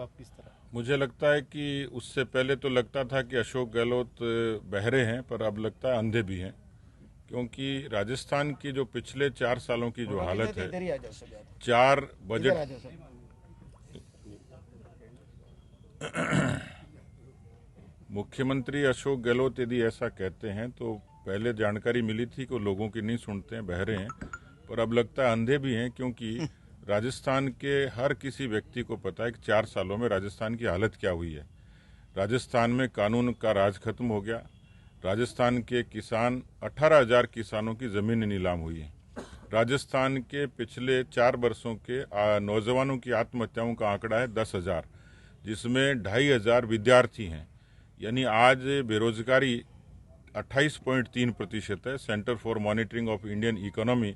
आप किस तरह? मुझे लगता है कि उससे पहले तो लगता था कि अशोक गहलोत बहरे हैं, पर अब लगता है अंधे भी हैं, क्योंकि राजस्थान की जो पिछले 4 सालों की जो हालत है, 4 बजट मुख्यमंत्री अशोक गहलोत यदि ऐसा कहते हैं तो पहले जानकारी मिली थी कि लोगों की नहीं सुनते हैं, बहरे हैं, पर अब लगता है अंधे भी हैं, क्योंकि राजस्थान के हर किसी व्यक्ति को पता है कि 4 सालों में राजस्थान की हालत क्या हुई है। राजस्थान में कानून का राज खत्म हो गया। राजस्थान के किसान 18,000 किसानों की ज़मीन नीलाम हुई है। राजस्थान के पिछले 4 वर्षों के नौजवानों की आत्महत्याओं का आंकड़ा है 10,000, जिसमें 2,500 विद्यार्थी हैं। यानी आज बेरोजगारी 28.3% है। Centre for monitoring of Indian economy,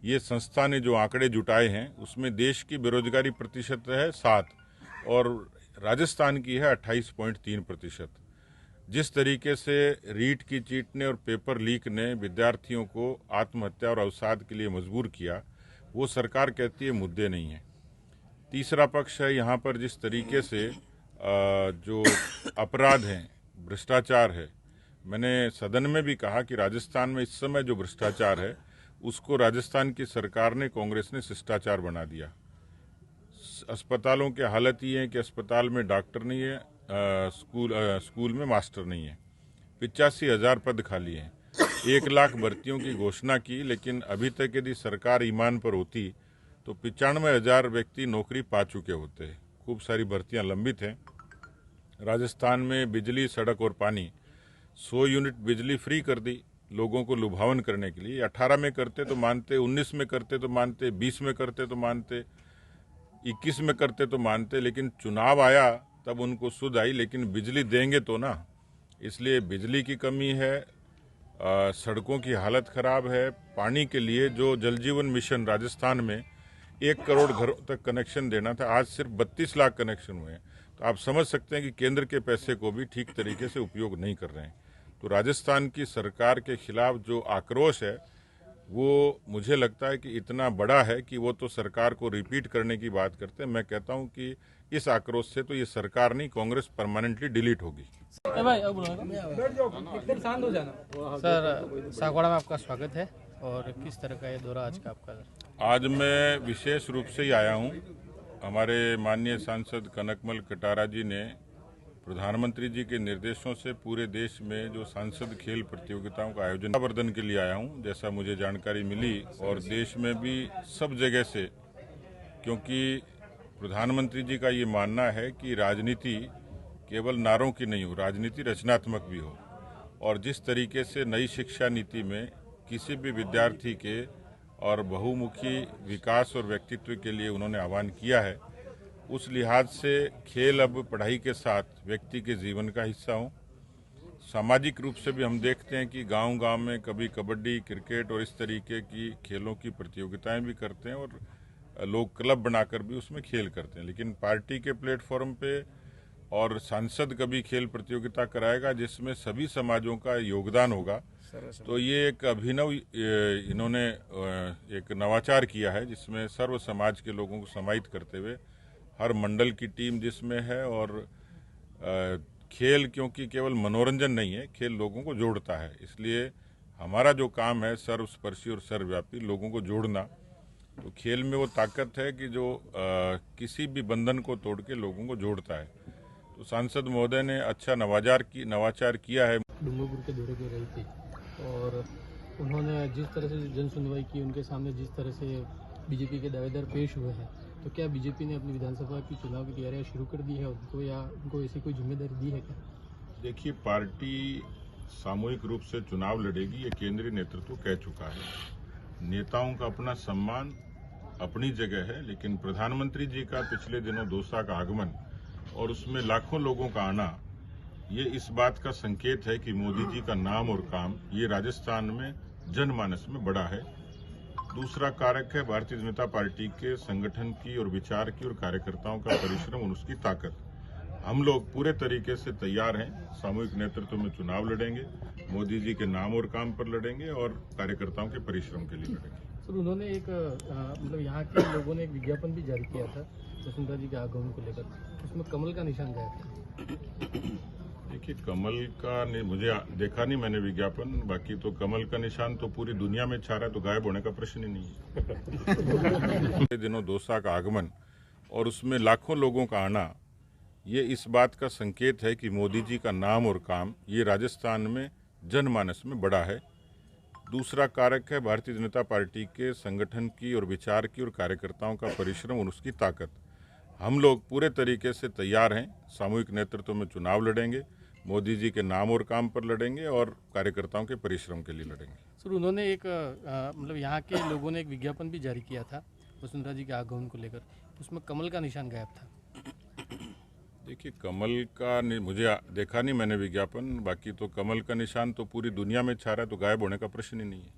ये संस्था ने जो आंकड़े जुटाए हैं उसमें देश की बेरोजगारी प्रतिशत है 7 और राजस्थान की है 28.3%। जिस तरीके से रीट की चीट ने और पेपर लीक ने विद्यार्थियों को आत्महत्या और अवसाद के लिए मजबूर किया, वो सरकार कहती है मुद्दे नहीं है। तीसरा पक्ष है यहाँ पर जिस तरीके से जो अपराध हैं, भ्रष्टाचार है। मैंने सदन में भी कहा कि राजस्थान में इस समय जो भ्रष्टाचार है उसको राजस्थान की सरकार ने, कांग्रेस ने शिष्टाचार बना दिया। अस्पतालों की हालत ये है कि अस्पताल में डॉक्टर नहीं है, स्कूल में मास्टर नहीं है। 85,000 पद खाली हैं। 1 लाख भर्तियों की घोषणा की, लेकिन अभी तक यदि सरकार ईमान पर होती तो 95,000 व्यक्ति नौकरी पा चुके होते हैं। खूब सारी भर्तियां लंबित हैं। राजस्थान में बिजली, सड़क और पानी, 100 यूनिट बिजली फ्री कर दी लोगों को लुभावन करने के लिए। 18 में करते तो मानते, 19 में करते तो मानते, 20 में करते तो मानते, 21 में करते तो मानते, लेकिन चुनाव आया तब उनको सुध आई, लेकिन बिजली देंगे तो ना। इसलिए बिजली की कमी है, सड़कों की हालत खराब है। पानी के लिए जो जल जीवन मिशन राजस्थान में 1 करोड़ घरों तक कनेक्शन देना था, आज सिर्फ 32 लाख कनेक्शन हुए हैं। तो आप समझ सकते हैं कि केंद्र के पैसे को भी ठीक तरीके से उपयोग नहीं कर रहे हैं। तो राजस्थान की सरकार के खिलाफ जो आक्रोश है वो मुझे लगता है कि इतना बड़ा है कि वो तो सरकार को रिपीट करने की बात करते हैं। मैं कहता हूं कि इस आक्रोश से तो ये सरकार नहीं, कांग्रेस परमानेंटली डिलीट होगी। सर, सागवाड़ा में आपका स्वागत है और किस तरह का ये दौरा आज का आपका? आज मैं विशेष रूप से ही आया हूं। हमारे माननीय सांसद कनकमल कटारा जी ने प्रधानमंत्री जी के निर्देशों से पूरे देश में जो सांसद खेल प्रतियोगिताओं का आयोजन वर्धन के लिए आया हूं, जैसा मुझे जानकारी मिली, और देश में भी सब जगह से, क्योंकि प्रधानमंत्री जी का ये मानना है कि राजनीति केवल नारों की नहीं हो, राजनीति रचनात्मक भी हो। और जिस तरीके से नई शिक्षा नीति में किसी भी विद्यार्थी के और बहुमुखी विकास और व्यक्तित्व के लिए उन्होंने आह्वान किया है, उस लिहाज से खेल अब पढ़ाई के साथ व्यक्ति के जीवन का हिस्सा हो। सामाजिक रूप से भी हम देखते हैं कि गांव-गांव में कभी कबड्डी, क्रिकेट और इस तरीके की खेलों की प्रतियोगिताएं भी करते हैं और लोग क्लब बनाकर भी उसमें खेल करते हैं। लेकिन पार्टी के प्लेटफॉर्म पे और सांसद कभी खेल प्रतियोगिता कराएगा जिसमें सभी समाजों का योगदान होगा। तो ये एक अभिनव इन्होंने एक नवाचार किया है, जिसमें सर्व समाज के लोगों को समाहित करते हुए हर मंडल की टीम जिसमें है। और खेल क्योंकि केवल मनोरंजन नहीं है, खेल लोगों को जोड़ता है। इसलिए हमारा जो काम है सर्वस्पर्शी और सर्वव्यापी, लोगों को जोड़ना। तो खेल में वो ताकत है कि जो किसी भी बंधन को तोड़ के लोगों को जोड़ता है। तो सांसद महोदय ने अच्छा नवाचार किया है। डूंगरपुर के दौरे पे रही थी और उन्होंने जिस तरह से जन सुनवाई की, उनके सामने जिस तरह से बीजेपी के दावेदार पेश हुए हैं, तो क्या बीजेपी ने अपनी विधानसभा की चुनाव की तैयारियां शुरू कर दी है उनको, या उनको ऐसी कोई जिम्मेदारी दी है क्या? देखिए, पार्टी सामूहिक रूप से चुनाव लड़ेगी, ये केंद्रीय नेतृत्व कह चुका है। नेताओं का अपना सम्मान अपनी जगह है, लेकिन प्रधानमंत्री जी का पिछले दिनों दौसा का आगमन और उसमें लाखों लोगों का आना, ये इस बात का संकेत है कि मोदी जी का नाम और काम ये राजस्थान में जनमानस में बड़ा है। दूसरा कारक है भारतीय जनता पार्टी के संगठन की और विचार की और कार्यकर्ताओं का परिश्रम और उसकी ताकत। हम लोग पूरे तरीके से तैयार हैं, सामूहिक नेतृत्व में चुनाव लड़ेंगे, मोदी जी के नाम और काम पर लड़ेंगे और कार्यकर्ताओं के परिश्रम के लिए लड़ेंगे। सर उन्होंने एक मतलब यहाँ के लोगों ने एक विज्ञापन भी जारी किया था वसुंधरा जी के आगमन को लेकर, उसमें कमल का निशान गायब था। देखिए, कमल का मुझे देखा नहीं मैंने विज्ञापन, बाकी तो कमल का निशान तो पूरी दुनिया में छा रहा है, तो गायब होने का प्रश्न ही नहीं है। दिनों दोसा का आगमन और उसमें लाखों लोगों का आना, ये इस बात का संकेत है कि मोदी जी का नाम और काम ये राजस्थान में जनमानस में बड़ा है। दूसरा कारक है भारतीय जनता पार्टी के संगठन की और विचार की और कार्यकर्ताओं का परिश्रम और उसकी ताकत। हम लोग पूरे तरीके से तैयार हैं, सामूहिक नेतृत्व में चुनाव लड़ेंगे, मोदी जी के नाम और काम पर लड़ेंगे और कार्यकर्ताओं के परिश्रम के लिए लड़ेंगे। सर उन्होंने एक मतलब यहाँ के लोगों ने एक विज्ञापन भी जारी किया था वसुंधरा जी के आगमन को लेकर, उसमें कमल का निशान गायब था। देखिए, कमल का मुझे देखा नहीं मैंने विज्ञापन, बाकी तो कमल का निशान तो पूरी दुनिया में छा रहा है, तो गायब होने का प्रश्न ही नहीं है।